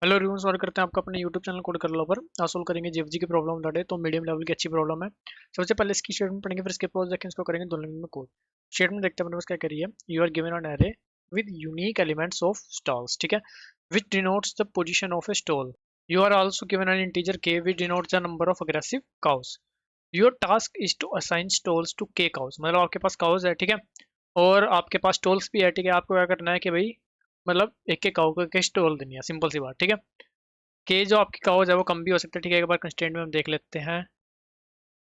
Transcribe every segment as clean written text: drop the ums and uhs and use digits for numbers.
Hello review स्वागत करते हैं आपका अपने यूट्यूब चैनल कोड कर लो पर आज सोल्व करेंगे जीएफजी की प्रॉब्लम लड़े तो मीडियम लेवल की अच्छी प्रॉब्लम है। सबसे पहले इसकी स्टेटमेंट पढ़ेंगे, फिर इसके प्रोज देखेंगे, इसको करेंगे दो लाइन में कोड। स्टेटमेंट देखते हैं अपने पास क्या करिए। You are given an array with unique elements of stalls, ठीक है, which denotes the position of a stall. You are also given an integer K which denotes the number of aggressive cows. Your task is to assign stalls to K cows, मतलब आपके पास cows है, ठीक है, और आपके पास stalls भी है, ठीक है। आपको क्या करना है कि भाई मतलब एक एक काउ को एक स्टॉल देनी है, सिंपल सी बात, ठीक है। के जो आपकी काउज है वो कम भी हो सकता है, ठीक है। एक बार कंस्ट्रेंट में हम देख लेते हैं।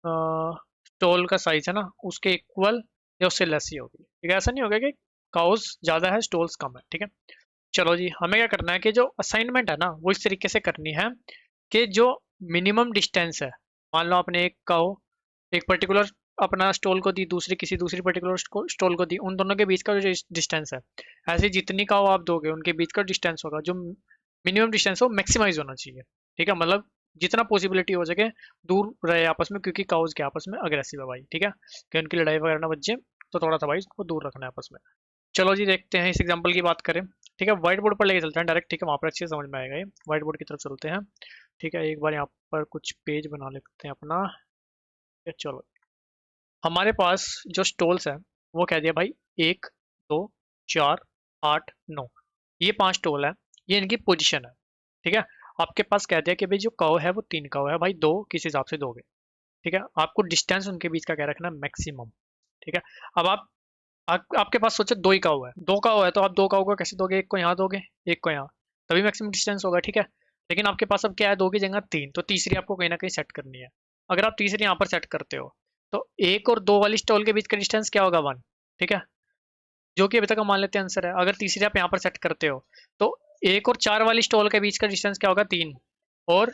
स्टॉल का साइज है ना उसके इक्वल या उससे लेस ही होगी, ठीक है। ऐसा नहीं होगा कि काउज ज़्यादा है स्टॉल्स कम है, ठीक है। चलो जी, हमें क्या करना है कि जो असाइनमेंट है ना वो इस तरीके से करनी है कि जो मिनिमम डिस्टेंस है, मान लो आपने एक काउ एक पर्टिकुलर अपना स्टॉल को दी, दूसरी किसी दूसरी पर्टिकुलर स्टॉल को दी, उन दोनों के बीच का जो डिस्टेंस है, ऐसे जितनी काउ आप दोगे उनके बीच का डिस्टेंस होगा, जो मिनिमम डिस्टेंस हो मैक्सिमाइज होना चाहिए, ठीक है। मतलब जितना पॉसिबिलिटी हो सके दूर रहे आपस में, क्योंकि काउज के आपस में अग्रेसिव है भाई, ठीक है, कि उनकी लड़ाई वगैरह ना बच जाए, तो थोड़ा सा भाई उसको दूर रखना है आपस में। चलो जी देखते हैं, इस एग्जांपल की बात करें, ठीक है। व्हाइट बोर्ड पर लेके चलते हैं डायरेक्ट, ठीक है, वहाँ पर अच्छे से समझ में आएगा ये। व्हाइट बोर्ड की तरफ चलते हैं, ठीक है। एक बार यहाँ पर कुछ पेज बना लेते हैं अपना। ये चलो, हमारे पास जो स्टॉल्स है वो कह दिया भाई 1, 2, 4, 8, 9, ये 5 स्टॉल है, ये इनकी पोजीशन है, ठीक है। आपके पास कह दिया कि भाई जो काउ है वो 3 काउ है भाई, दो किस हिसाब से दोगे, ठीक है। आपको डिस्टेंस उनके बीच का क्या रखना है, मैक्सिमम, ठीक है। अब आपके पास सोचो 2 ही काउ है, 2 काउ है, तो आप 2 काउ को कैसे दोगे, एक को यहाँ दोगे एक को यहाँ, तभी मैक्सिमम डिस्टेंस होगा, ठीक है। लेकिन आपके पास अब क्या है, दो की जगह 3, तो तीसरी आपको कहीं ना कहीं सेट करनी है। अगर आप तीसरी यहाँ पर सेट करते हो तो 1 और 2 वाली स्टॉल के बीच का डिस्टेंस क्या होगा, 1, ठीक है, जो कि अभी तक हम मान लेते हैं आंसर है। अगर तीसरी आप यहाँ पर सेट करते हो तो 1 और 4 वाली स्टॉल के बीच का डिस्टेंस क्या होगा, 3, और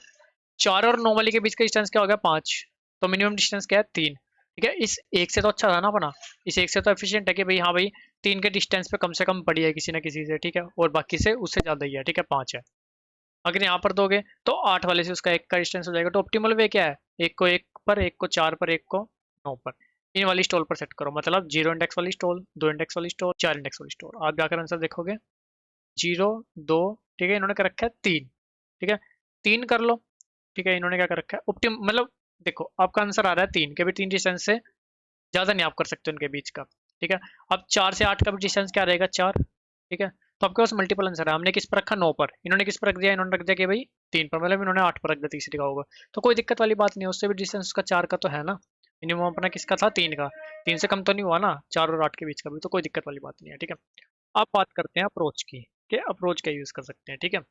4 और 9 वाली के बीच का डिस्टेंस क्या होगा, 5। तो मिनिमम डिस्टेंस क्या है, 3, ठीक है। इस एक से तो अच्छा था ना अपना, इस एक से तो एफिशिएंट है कि भाई हाँ भाई 3 के डिस्टेंस पे कम से कम बड़ी है किसी ना किसी से, ठीक है, और बाकी से उससे ज़्यादा ही है, ठीक है, 5 है। अगर यहाँ पर दोगे तो 8 वाले से उसका एक का डिस्टेंस हो जाएगा। तो ऑप्टिमल वे क्या है, एक को 1 पर, एक को 4 पर, एक को 9 पर, इन वाली स्टॉल पर सेट करो, मतलब 0 इंडेक्स वाली स्टॉल, 2 इंडेक्स वाली स्टॉल, 4 इंडेक्स वाली स्टॉल। आप जाकर आंसर देखोगे 0, 2, ठीक है, इन्होंने कर रखा है 3, ठीक है, 3 कर लो, ठीक है। इन्होंने क्या कर रखा है ऑप्टिम, मतलब देखो आपका आंसर आ रहा है 3 के भी, 3 डिस्टेंस से ज़्यादा नहीं आप कर सकते उनके बीच का, ठीक है। अब 4 से 8 का भी डिस्टेंस क्या रहेगा, 4, ठीक है। तो आपके पास मल्टीपल आंसर है। हमने किस पर रखा, 9 पर, इन्होंने किस पर रख दिया, इन्होंने रख दिया कि भाई 3 पर, मतलब इन्होंने 8 पर रख दिया तीसरी का होगा। तो कोई दिक्कत वाली बात नहीं है, उससे भी डिस्टेंस उसका 4 का तो है ना। मिनिमम अपना किसका था, 3 का, 3 से कम तो नहीं हुआ ना 4 और 8 के बीच का भी, तो कोई दिक्कत वाली बात नहीं है, ठीक है। अब बात करते हैं अप्रोच की, कि अप्रोच क्या यूज़ कर सकते हैं, ठीक है।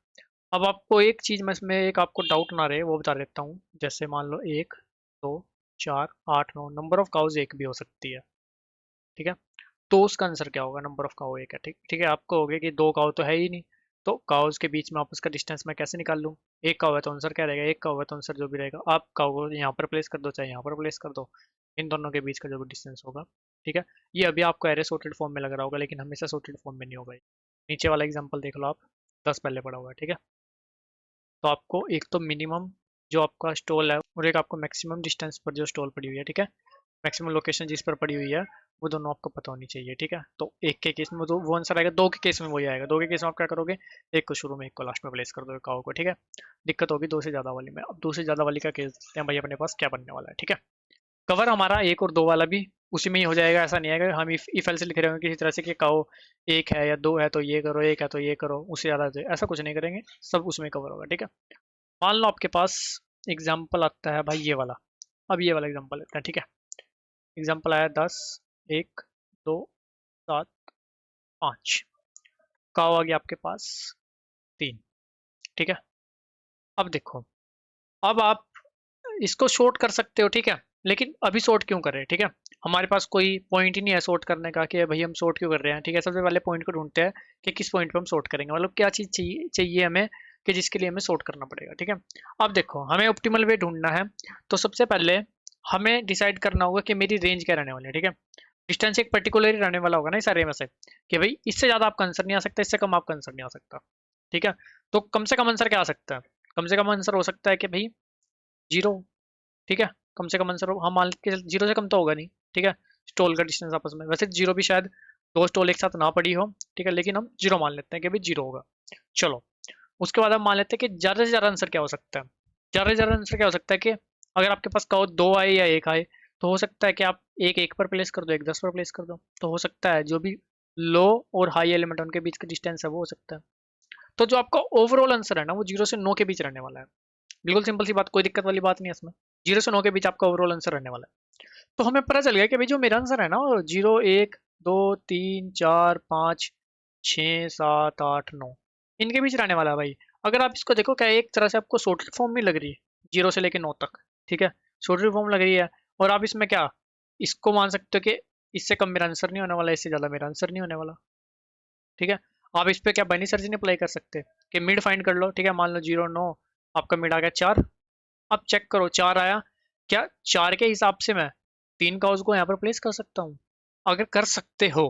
अब आपको एक चीज़ में इसमें एक आपको डाउट ना रहे वो बता देता हूँ। जैसे मान लो 1, 2, 4, 8, 9, नंबर ऑफ काउज एक भी हो सकती है, ठीक है। तो उसका आंसर क्या होगा, नंबर ऑफ काउ एक है, ठीक ठीक है। आपको हो गया कि 2 काउ तो है ही नहीं, तो काउज के बीच में आपस का डिस्टेंस मैं कैसे निकाल लूँ। एक काउ है तो आंसर क्या रहेगा, एक काउ है तो आंसर जो भी रहेगा, आप काउ को यहाँ पर प्लेस कर दो चाहे यहाँ पर प्लेस कर दो, इन दोनों के बीच का जो भी डिस्टेंस होगा, ठीक है। ये अभी आपको एरे सॉर्टेड फॉर्म में लग रहा होगा, लेकिन हमेशा सॉर्टेड फॉर्म में नहीं होगा। नीचे वाला एग्जाम्पल देख लो आप, 10 पहले पड़ा हुआ है, ठीक है। तो आपको एक तो मिनिमम जो आपका स्टॉल है और एक आपको मैक्सिमम डिस्टेंस पर जो स्टॉल पड़ी हुई है, ठीक है, मैक्सिमम लोकेशन जिस पर पड़ी हुई है वो दोनों आपको पता होनी चाहिए, ठीक है। तो एक के केस में तो वो आंसर आएगा, 2 के केस में वही आएगा। 2 के केस में आप क्या करोगे, एक को शुरू में एक को लास्ट में प्लेस कर दो काउ को, ठीक है। दिक्कत होगी 2 से ज़्यादा वाली में। अब 2 से ज़्यादा वाली का केस देखते हैं भाई अपने पास क्या बनने वाला है, ठीक है। कवर हमारा 1 और 2 वाला भी उसी में ही हो जाएगा, ऐसा नहीं है हम इफ एल्स लिख रहे होंगे किसी तरह से कि काउ 1 है या 2 है तो ये करो, 1 है तो ये करो, उससे ज़्यादा ऐसा कुछ नहीं करेंगे, सब उसमें कवर होगा, ठीक है। मान लो आपके पास एग्जाम्पल आता है भाई ये वाला। अब ये वाला एग्जाम्पल लेते हैं, ठीक है। एग्जाम्पल आया 10, 1, 2, 7, 5, काव आ गया आपके पास 3, ठीक है। अब देखो, अब आप इसको शॉर्ट कर सकते हो, ठीक है, लेकिन अभी शॉर्ट क्यों कर रहे हैं, ठीक है। हमारे पास कोई पॉइंट ही नहीं है शॉर्ट करने का कि भाई हम शॉर्ट क्यों कर रहे हैं, ठीक है। सबसे पहले पॉइंट को ढूंढते हैं कि किस पॉइंट पे हम शॉर्ट करेंगे, मतलब क्या चीज़ चाहिए हमें कि जिसके लिए हमें शॉर्ट करना पड़ेगा, ठीक है। अब देखो हमें ऑप्टिमल वे ढूंढना है, तो सबसे पहले हमें डिसाइड करना होगा कि मेरी रेंज क्या रहने वाली है, ठीक है। डिस्टेंस एक पर्टिकुलर ही रहने वाला होगा ना इस सारे में से, कि भाई इससे ज़्यादा आपका आंसर नहीं आ सकता, इससे कम आपका आंसर नहीं आ सकता, ठीक है। तो कम से कम आंसर क्या आ सकता है, कम से कम आंसर हो सकता है कि भाई 0, ठीक है। कम से कम आंसर हम मान के 0 से कम तो होगा नहीं, ठीक है। स्टॉल का डिस्टेंस आपस में, वैसे 0 भी शायद 2 स्टॉल एक साथ ना पड़ी हो, ठीक है, लेकिन हम 0 मान लेते हैं कि भाई 0 होगा। चलो, उसके बाद हम मान लेते हैं कि ज़्यादा से ज़्यादा आंसर क्या हो सकता है। ज़्यादा से ज़्यादा आंसर क्या हो सकता है कि अगर आपके पास कहो 2 आए या 1 आए, तो हो सकता है कि आप एक 1 पर प्लेस कर दो, एक 10 पर प्लेस कर दो। तो हो सकता है जो भी लो और हाई एलिमेंट है उनके बीच का डिस्टेंस है वो हो सकता है। तो जो आपका ओवरऑल आंसर है ना वो 0 से 9 के बीच रहने वाला है। बिल्कुल सिंपल सी बात, कोई दिक्कत वाली बात नहीं है इसमें। 0 से 9 के बीच आपका ओवरऑल आंसर रहने वाला है। तो हमें पता चल गया कि भाई जो मेरा आंसर है ना वो 0 1 2 3 4 5 6 7 8 9 इनके बीच रहने वाला है भाई। अगर आप इसको देखो क्या एक तरह से आपको सॉर्टेड फॉर्म में लग रही है 0 से लेकर 9 तक, ठीक है, सॉर्टेड फॉर्म लग रही है। और आप इसमें क्या इसको मान सकते हो कि इससे कम मेरा आंसर नहीं होने वाला, इससे ज़्यादा मेरा आंसर नहीं होने वाला, ठीक है। आप इस पे क्या बाइनरी सर्च नहीं अप्लाई कर सकते कि मिड फाइंड कर लो, ठीक है, मान लो 0 9, आपका मिड आ गया 4। अब चेक करो 4 आया, क्या 4 के हिसाब से मैं 3 का उसको यहाँ पर प्लेस कर सकता हूँ? अगर कर सकते हो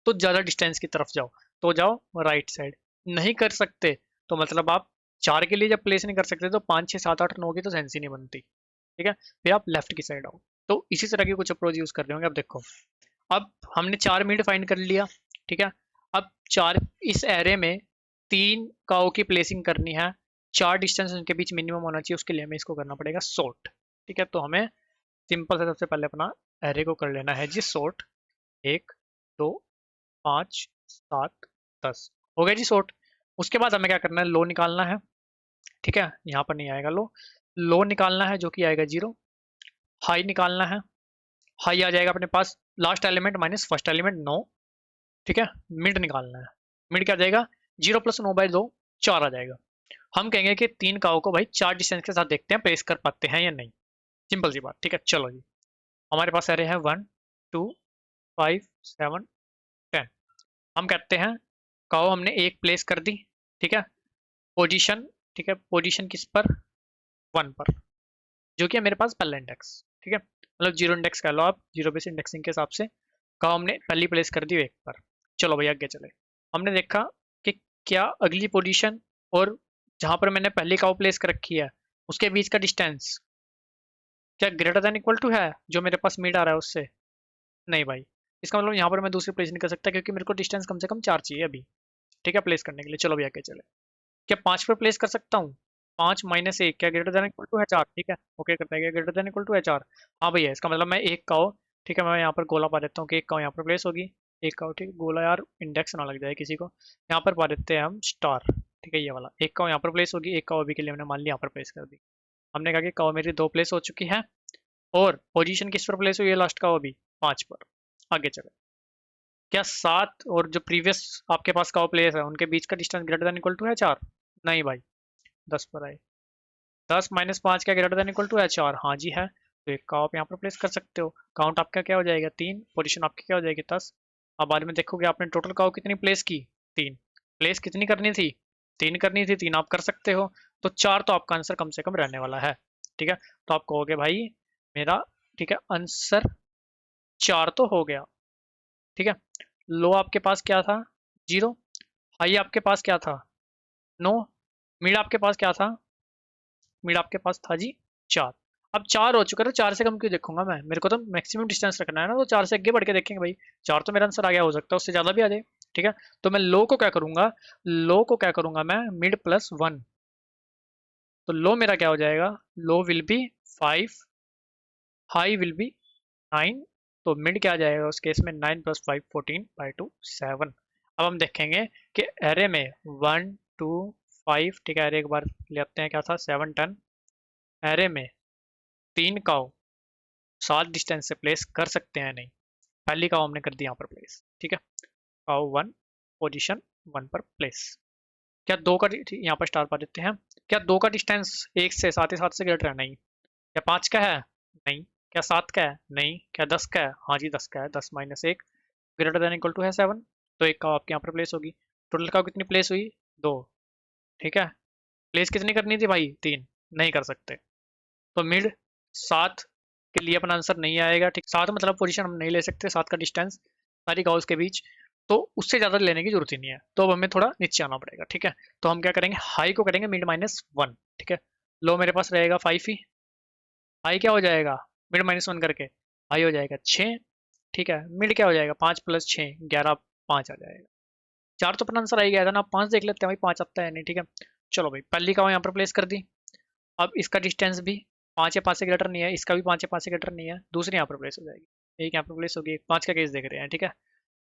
तो ज़्यादा डिस्टेंस की तरफ जाओ, तो जाओ राइट साइड। नहीं कर सकते तो मतलब आप 4 के लिए जब प्लेस नहीं कर सकते तो 5 6 7 8 9 की तो सेंस ही नहीं बनती, ठीक है। फिर आप लेफ्ट की साइड आओ। तो इसी तरह की कुछ अप्रोच यूज़ कर रहे होंगे। अब देखो, अब हमने 4 मिड फाइंड कर लिया, ठीक है। अब 4 इस एरे में 3 काओ की प्लेसिंग करनी है, 4 डिस्टेंस उनके बीच मिनिमम होना चाहिए, उसके लिए हमें इसको करना पड़ेगा सॉर्ट, ठीक है। तो हमें सिंपल से सबसे पहले अपना एरे को कर लेना है जी सॉर्ट। 1 2 5 7 10 हो गया जी सॉर्ट। उसके बाद हमें क्या करना है, लो निकालना है, ठीक है। यहाँ पर नहीं आएगा लो, लो निकालना है जो कि आएगा 0। हाई निकालना है, हाई आ जाएगा अपने पास last element minus first element 9, ठीक है। मिड निकालना है, मिड क्या आ जाएगा 0 प्लस 9/2 4 आ जाएगा। हम कहेंगे कि 3 काओ को भाई 4 डिस्टेंस के साथ देखते हैं प्लेस कर पाते हैं या नहीं। सिंपल सी बात, ठीक है। चलो जी, हमारे पास एरे है 1 2 5 7 10। हम कहते हैं काओ हमने एक प्लेस कर दी, ठीक है, पोजीशन, ठीक है, पोजीशन किस पर 1 पर, जो कि है मेरे पास पहला इंडेक्स, ठीक है, मतलब 0 इंडेक्स कह लो आप, 0 बेस इंडेक्सिंग के हिसाब से काओ हमने पहली प्लेस कर दी 1 पर। चलो भैया आगे चले। हमने देखा कि क्या अगली पोजीशन और जहां पर मैंने पहली काउ प्लेस कर रखी है उसके बीच का डिस्टेंस क्या ग्रेटर देन इक्वल टू है जो मेरे पास मिड आ रहा है उससे? नहीं भाई, इसका मतलब यहाँ पर मैं दूसरी प्लेस नहीं कर सकता क्योंकि मेरे को डिस्टेंस कम से कम 4 चाहिए अभी, ठीक है, प्लेस करने के लिए। चलो भैया आगे चले। क्या 5 पर प्लेस कर सकता हूँ? 5 माइनस 1 क्या ग्रेटर देन इक्वल टू है 4, ठीक है, ओके करता है, क्या ग्रेटर देन इक्वल टू है 4? हाँ भैया, इसका मतलब मैं एक काओ, ठीक है, मैं यहाँ पर गोला पा देता हूँ कि एक काओ यहाँ पर प्लेस होगी, एक काओ, ठीक है, गोला यार इंडेक्स ना लग जाए किसी को, यहाँ पर पा देते हैं हम स्टार, ठीक है, ये वाला एक काओ यहाँ पर प्लेस होगी, एक काओ अभी के लिए हमने मान लिया यहाँ पर प्लेस कर दी। हमने कहा कि काओ मेरी 2 प्लेस हो चुकी है और पोजीशन किस पर प्लेस हुई है लास्ट काओ अभी 5 पर। आगे चले। क्या 7 और जो प्रीवियस आपके पास काओ प्लेस है उनके बीच का distance greater than equal to है 4? नहीं भाई, 10 पर आए। 10 माइनस 5 क्या ग्रेटर देन इक्वल टू है 4? हाँ जी है। तो एक का आप यहाँ पर प्लेस कर सकते हो। काउंट आपका क्या हो जाएगा 3, पोजीशन आपकी क्या हो जाएगी 10। अब बाद में देखोगे आपने टोटल काउ कितनी प्लेस की, 3। प्लेस कितनी करनी थी, 3 करनी थी, 3 आप कर सकते हो, तो 4 तो आपका आंसर कम से कम रहने वाला है, ठीक है। तो आप कहोगे भाई मेरा, ठीक है, आंसर 4 तो हो गया, ठीक है। लो आपके पास क्या था 0, हाई आपके पास क्या था 9, मिड आपके पास क्या था, मिड आपके पास था जी 4। अब 4 हो चुका है तो 4 से कम क्यों देखूंगा मैं, मेरे को तो मैक्सिमम डिस्टेंस रखना है ना, तो 4 से आगे बढ़ के देखेंगे भाई। 4 तो मेरा आंसर आ गया, हो सकता है उससे ज़्यादा भी आ जाए, ठीक है। तो मैं लो को क्या करूंगा, लो को क्या करूंगा मैं मिड प्लस 1। तो लो मेरा क्या हो जाएगा, low will be 5, high will be 9, तो मिड क्या आ जाएगा उस केस में 9 + 5 14/2 7। अब हम देखेंगे कि एरे में 1 2 5, ठीक है, एरे एक बार लेते हैं क्या था 7 10। एरे में 3 काउ 7 डिस्टेंस से प्लेस कर सकते हैं नहीं, पहली काउ हमने कर दी यहाँ पर प्लेस, ठीक है, काउ 1 पोजीशन 1 पर प्लेस। क्या 2 का यहाँ पर स्टार पा देते हैं, क्या 2 का डिस्टेंस 1 से 7 ही 7 से ग्रेटर है? नहीं। क्या 5 का है? नहीं। क्या 7 का है? नहीं। क्या 10 का है? हाँ जी 10 का है, 10 minus 1 greater than equal to है 7, तो एक काउ आपके यहाँ पर प्लेस होगी। टोटल काउ कितनी प्लेस हुई, 2, ठीक है। प्लेस कितनी करनी थी भाई, 3, नहीं कर सकते, तो मिड 7 के लिए अपना आंसर नहीं आएगा, ठीक, 7 मतलब पोजीशन हम नहीं ले सकते, 7 का डिस्टेंस सारी गाउस के बीच, तो उससे ज़्यादा लेने की जरूरत ही नहीं है, तो अब हमें थोड़ा नीचे आना पड़ेगा, ठीक है। तो हम क्या करेंगे, हाई को करेंगे मिड -1, ठीक है। लो मेरे पास रहेगा 5 ही, हाई क्या हो जाएगा मिड -1 करके, हाई हो जाएगा 6, ठीक है। मिड क्या हो जाएगा 5 + 6 11, 5 आ जाएगा। 4 तो अपना आंसर आ ही गया था ना, 5 देख लेते हैं भाई 5 आता है नहीं, ठीक है। चलो भाई पहली काउ यहाँ पर प्लेस कर दी। अब इसका डिस्टेंस भी 5 या 5 से ग्रेटर नहीं है, इसका भी 5 या 5 से ग्रेटर नहीं है, दूसरी यहाँ पर प्लेस हो जाएगी, एक यहाँ पर प्लेस होगी, 5 का केस देख रहे हैं, ठीक है।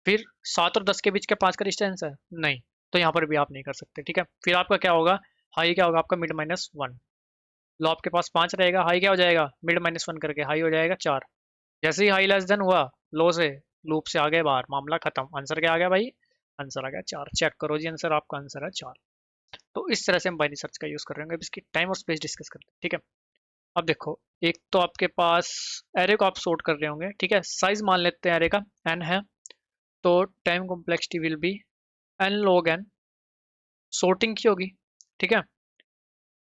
फिर 7 और 10 के बीच का 5 का डिस्टेंस है नहीं, तो यहाँ पर भी आप नहीं कर सकते, ठीक है। फिर आपका क्या होगा, हाई क्या होगा आपका मिड -1। लो आपके पास 5 रहेगा, हाई क्या हो जाएगा मिड -1 करके हाई हो जाएगा 4। जैसे ही हाई लेस देन हुआ, लो से लूप से आ गए बाहर, मामला खत्म। आंसर क्या आ गया भाई, आंसर आ गया 4। चेक करो जी आंसर, आपका आंसर है 4। तो इस तरह से हम बाइनरी सर्च का यूज कर रहे हैं। अब इसकी टाइम और स्पेस डिस्कस करते हैं, ठीक है। अब देखो, एक तो आपके पास एरे को आप सॉर्ट कर रहे होंगे, ठीक है। साइज मान लेते हैं एरे का n है, तो time complexity will be n log n, sorting की होगी, ठीक है।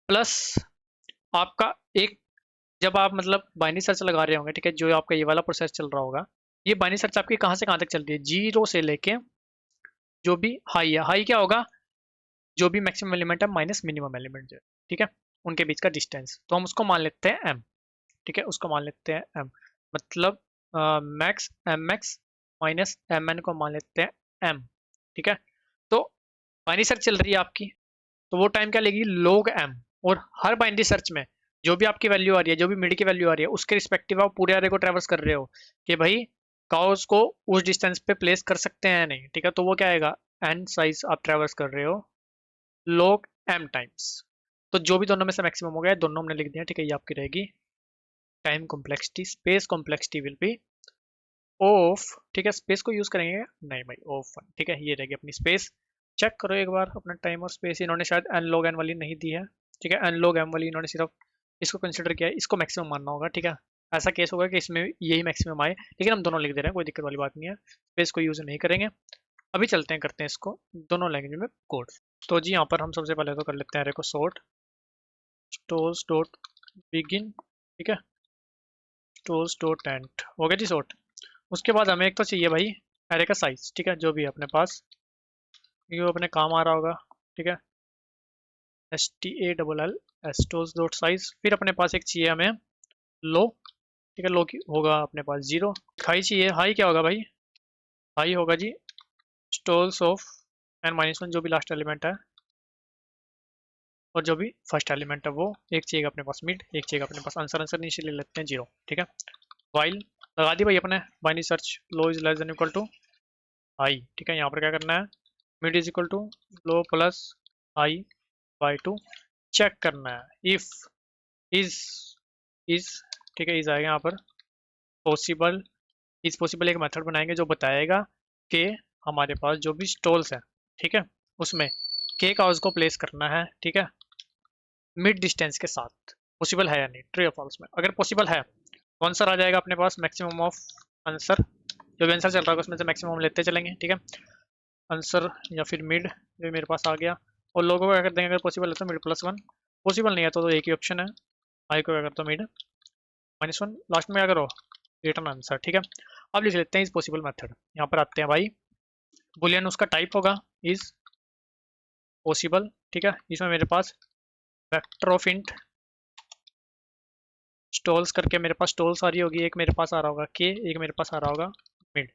प्लस आपका एक, जब आप मतलब बाइनरी सर्च लगा रहे होंगे, ठीक है, जो आपका ये वाला प्रोसेस चल रहा होगा, ये बाइनरी सर्च आपकी कहाँ से कहाँ तक चलती है, 0 से लेके जो भी हाई है, हाई क्या होगा, जो भी मैक्सिमम एलिमेंट है माइनस मिनिमम एलिमेंट जो है, ठीक है, उनके बीच का डिस्टेंस, तो हम उसको मान लेते हैं m, ठीक है, उसको मान लेते हैं m। मतलब max M X minus M N को मान लेते हैं m, ठीक है। तो बाइनरी सर्च चल रही है आपकी, तो वो टाइम क्या लेगी log m। और हर बाइनरी सर्च में जो भी आपकी वैल्यू आ रही है, जो भी मिड की वैल्यू आ रही है, उसके रिस्पेक्टिव आप पूरे एरे को ट्रेवर्स कर रहे हो कि भाई काउस को उस डिस्टेंस पे प्लेस कर सकते हैं नहीं, ठीक है। तो वो क्या आएगा, n साइज आप ट्रेवर्स कर रहे हो log m टाइम्स। तो जो भी दोनों में से मैक्सिमम हो गया, दोनों हमने लिख दिया, ठीक है। ये आपकी रहेगी time complexity, space complexity will be of, ठीक है, स्पेस को यूज करेंगे नहीं भाई, ऑफ 1, ठीक है। ये रहेगी अपनी स्पेस। चेक करो एक बार अपना टाइम और स्पेस, इन्होंने शायद n log n वाली नहीं दी है, ठीक है। n log m वाली इन्होंने सिर्फ इसको कंसिडर किया है, इसको मैक्सिमम मानना होगा, ठीक है। ऐसा केस होगा कि इसमें यही मैक्सिमम आए, लेकिन हम दोनों लिख दे रहे हैं, कोई दिक्कत वाली बात नहीं है, स्पेस को यूज नहीं करेंगे। अभी चलते हैं, करते हैं इसको दोनों लैंग्वेज में कोड। तो जी यहाँ पर हम सबसे पहले तो कर लेते हैं अरे को सॉर्ट, स्टोर्स डॉट बिगिन, ठीक है, स्टोर्स डॉट एंड, हो गया जी सॉर्ट। उसके बाद हमें एक तो चाहिए भाई एरे का साइज, ठीक है, जो भी है अपने पास, ये अपने काम आ रहा होगा, ठीक है। STALL stores dot size. फिर अपने पास एक चाहिए हमें लो, ठीक है, लो की होगा अपने पास 0। हाई चाहिए, हाई क्या होगा भाई, हाई होगा जी स्टोर्स ऑफ n-1, जो भी लास्ट एलिमेंट है और जो भी फर्स्ट एलिमेंट है वो। एक चाहिए अपने पास मिड, एक चाहिए अपने पास आंसर, आंसर नीचे ले लेते हैं 0, ठीक है। वाइल लगा दी भाई अपने binary search, low is less than equal to high, ठीक है। यहाँ पर क्या करना है, mid is equal to low plus high by 2। Check करना है इफ इज इज, ठीक है, इज आएगा यहाँ पर पॉसिबल, इज पॉसिबल एक मेथड बनाएंगे जो बताएगा कि हमारे पास जो भी स्टॉल्स हैं, ठीक है, उसमें के का उसको प्लेस करना है, ठीक है, मिड डिस्टेंस के साथ। पॉसिबल है या नहीं, ट्रू या फॉल्स में। अगर पॉसिबल है तो आंसर आ जाएगा अपने पास मैक्सिमम ऑफ आंसर, जो भी आंसर चल रहा है उसमें से मैक्सिमम लेते चलेंगे, ठीक है। आंसर या फिर मिड जो मेरे पास आ गया, और लोगों को क्या कर देंगे, अगर पॉसिबल है तो मिड +1, पॉसिबल नहीं है तो एक ही ऑप्शन है, आई को क्या करता हूँ मिड -1, लास्ट में क्या करो रिटर्न आंसर, ठीक है। अब लिख लेते हैं इज पॉसिबल मेथड। यहाँ पर आते हैं भाई, बुलियन उसका टाइप होगा इज पॉसिबल, ठीक है। इसमें मेरे पास वेक्टर ऑफ इंट स्टॉल्स करके मेरे पास स्टॉल्स आ रही होगी, एक मेरे पास आ रहा होगा के, एक मेरे पास आ रहा होगा मिड।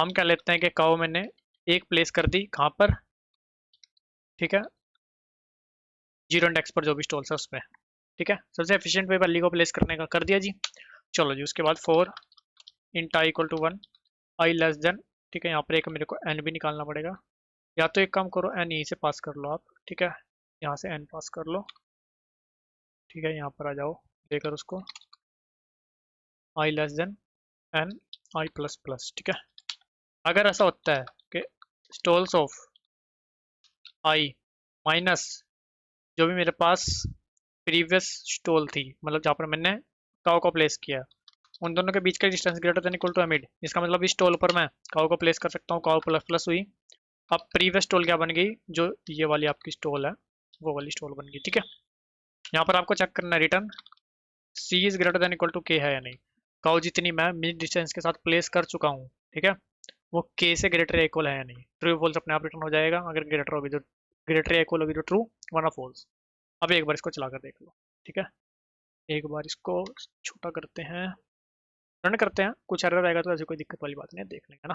हम क्या लेते हैं कि काउ मैंने एक प्लेस कर दी कहाँ पर, ठीक है, 0 इंडेक्स पर जो भी स्टॉल्स है उसमें, ठीक है। सबसे एफिशिएंट वे वैल्यू को प्लेस करने का कर दिया जी। चलो जी, उसके बाद for int I equal to 1, I less than, ठीक है, यहाँ पर एक मेरे को एन भी निकालना पड़ेगा, या तो एक काम करो एन यहीं से पास कर लो आप, ठीक है, यहाँ से एन पास कर लो, ठीक है। यहाँ पर आ जाओ देकर उसको आई लेस देन एन आई प्लस प्लस, ठीक है। अगर ऐसा होता है कि स्टॉल्स ऑफ आई माइनस जो भी मेरे पास प्रीवियस स्टॉल थी, मतलब जहाँ पर मैंने काउ को प्लेस किया, उन दोनों के बीच का distance greater than equal to mid, इसका मतलब इस स्टॉल पर मैं काउ को प्लेस कर सकता हूँ, काउ प्लस प्लस हुई। अब प्रीवियस स्टॉल क्या बन गई, जो ये वाली आपकी स्टॉल है वो वाली स्टॉल बन गई, ठीक है। यहाँ पर आपको चेक करना है return C is greater than equal to K है या नहीं। काउ जितनी मैं मिड डिस्टेंस के साथ प्लेस कर चुका हूँ, ठीक है, वो के से ग्रेटर या इक्वल है या नहीं। ट्रू फॉल्स अपने आप रिटर्न हो जाएगा, अगर ग्रेटर होगी तो ग्रेटर या इक्वल होगी तो ट्रू, वरना फॉल्स। अब एक बार इसको चला कर देख लो, ठीक है। एक बार इसको छोटा करते हैं, रन करते हैं, कुछ एरर आएगा तो ऐसी कोई दिक्कत वाली बात नहीं है, देख लेंगे ना।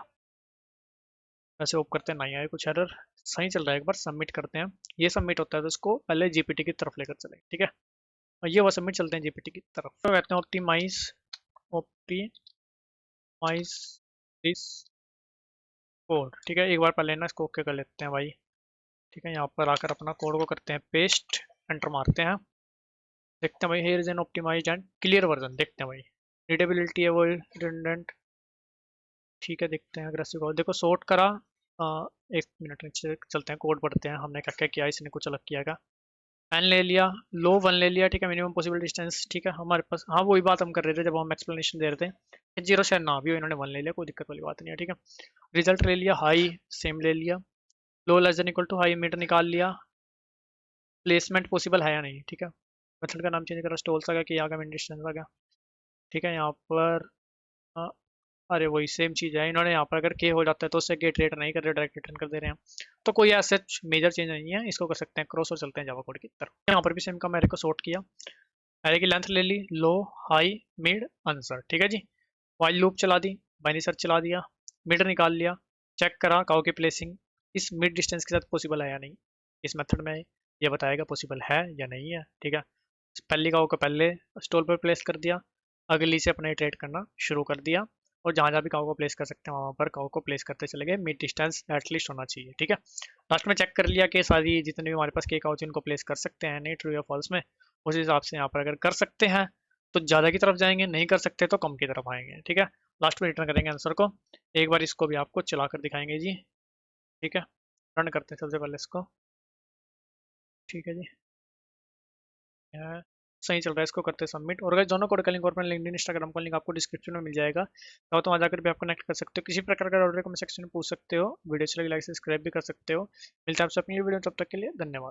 ऐसे होप करते हैं नहीं आए कुछ एरर। सही चल रहा है, एक बार सबमिट करते हैं। ये सबमिट होता है तो इसको पहले जीपीटी की तरफ लेकर चले, ठीक है। और ये वो सबमिट चलते हैं जीपीटी की तरफ, तो कहते हैं ऑप्टिमाइज दिस कोड, ठीक है। एक बार पहले ना इसको ओके कर लेते हैं भाई, ठीक है। यहाँ पर आकर अपना कोड को करते हैं पेस्ट, एंटर मारते हैं। देखते हैं भाई, here is an optimized and clear version, देखते हैं भाई। रीडेबिलिटी है वो रिडंडेंट, ठीक है। देखते हैं अग्रेसिव कोड, देखो सॉर्ट करा। एक मिनट नीचे चलते हैं, कोड पढ़ते हैं हमने क्या क्या किया, इसने कुछ अलग किया क्या। एन ले लिया, लो वन ले लिया, ठीक है। मिनिमम पॉसिबल डिस्टेंस, ठीक है हमारे पास। हाँ वही बात हम कर रहे थे जब हम एक्सप्लेनेशन दे रहे थे, जीरो शायद ना भी हो, इन्होंने वन ले लिया, कोई दिक्कत वाली बात नहीं है, ठीक है। रिजल्ट ले लिया, हाई सेम ले लिया, low less than equal to high mid निकाल लिया। प्लेसमेंट पॉसिबल है या नहीं, ठीक है। मेथड का नाम चेंज करा, स्टोल्स आ गया कि आ गया, मिन डिस्टेंस आ गया, ठीक है। यहाँ पर अ, अरे वही सेम चीज़ है, इन्होंने यहाँ पर अगर के हो जाता है तो उससे गेट रेट नहीं कर रहे, डायरेक्ट रिटर्न कर दे रहे हैं। तो कोई ऐसा मेजर चेंज नहीं है, इसको कर सकते हैं क्रॉस और चलते हैं जावा कोड की तरफ। यहाँ पर भी सेम का मैंने को सॉर्ट किया, एरे की लेंथ ले ली, लो हाई मिड आंसर, ठीक है जी। वाइल लूप चला दी, बाइनरी सर्च चला दिया, मिड निकाल लिया, चेक करा काउ की प्लेसिंग इस मिड डिस्टेंस के साथ पॉसिबल है या नहीं। इस मेथड में ये बताएगा पॉसिबल है या नहीं है, ठीक है। पहली काउ को पहले स्टॉल पर प्लेस कर दिया, अगली से अपना ट्रेड करना शुरू कर दिया, और जहाँ जहाँ भी काउ को प्लेस कर सकते हैं वहाँ पर काउ को प्लेस करते चले गए। मिड डिस्टेंस एटलीस्ट होना चाहिए, ठीक है। लास्ट में चेक कर लिया कि सारी जितने भी हमारे पास के काउ थे उनको प्लेस कर सकते हैं नहीं, ट्रू या फॉल्स में। उस हिसाब से यहाँ पर अगर कर सकते हैं तो ज़्यादा की तरफ जाएंगे, नहीं कर सकते तो कम की तरफ आएंगे, ठीक है। लास्ट में रिटर्न करेंगे आंसर को। एक बार इसको भी आपको चला कर दिखाएंगे जी, ठीक है। रन करते हैं सबसे पहले इसको, ठीक है जी। सही चल रहा है, इसको करते हैं सबमिट। और अगर दोनों कोड का लिंक और अपना लिंक्डइन इंस्टाग्राम का लिंक आपको डिस्क्रिप्शन में मिल जाएगा, तो वहाँ जाकर भी आप कनेक्ट कर सकते हो। किसी प्रकार का ऑर्डर कमेंट सेक्शन में पूछ सकते हो, वीडियो अच्छी लगी लाइक सब्सक्राइब भी कर सकते हो। मिलता है आपसे अपनी वीडियो, तब तक के लिए धन्यवाद।